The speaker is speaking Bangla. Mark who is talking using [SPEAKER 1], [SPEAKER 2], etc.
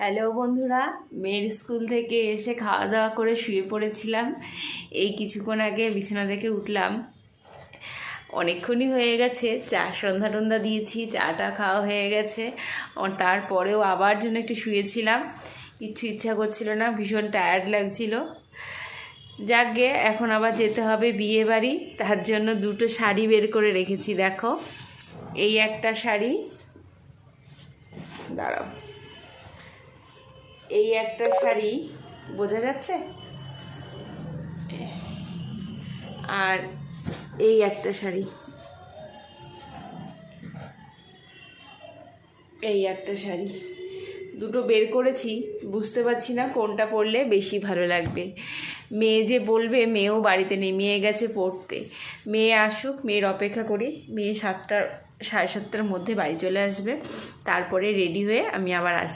[SPEAKER 1] হ্যালো বন্ধুরা, মেয়ের স্কুল থেকে এসে খাওয়া দাওয়া করে শুয়ে পড়েছিলাম। এই কিছুক্ষণ আগে বিছানা থেকে উঠলাম। অনেকক্ষণই হয়ে গেছে, চা সন্ধ্যা টন্ধা দিয়েছি, চাটা খাওয়া হয়ে গেছে। তারপরেও আবার জন্য একটু শুয়েছিলাম, কিচ্ছু ইচ্ছা করছিল না, ভীষণ টায়ার্ড লাগছিল। যাকগে, এখন আবার যেতে হবে বিয়ে বাড়ি, তার জন্য দুটো শাড়ি বের করে রেখেছি। দেখো, এই একটা শাড়ি, দাঁড়াও, এই একটা শাড়ি, বোঝা যাচ্ছে, আর এই একটা শাড়ি, এই একটা শাড়ি, দুটো বের করেছি। বুঝতে পারছি না কোনটা পরলে বেশি ভালো লাগবে। মেয়ে যে বলবে, মেয়েও বাড়িতে নেই, মেয়ে গেছে পড়তে। মেয়ে আসুক, মেয়ের অপেক্ষা করি। মেয়ে 7টা সাড়ে 7টার মধ্যে বাড়ি চলে আসবে, তারপরে রেডি হয়ে আমি আবার আসি।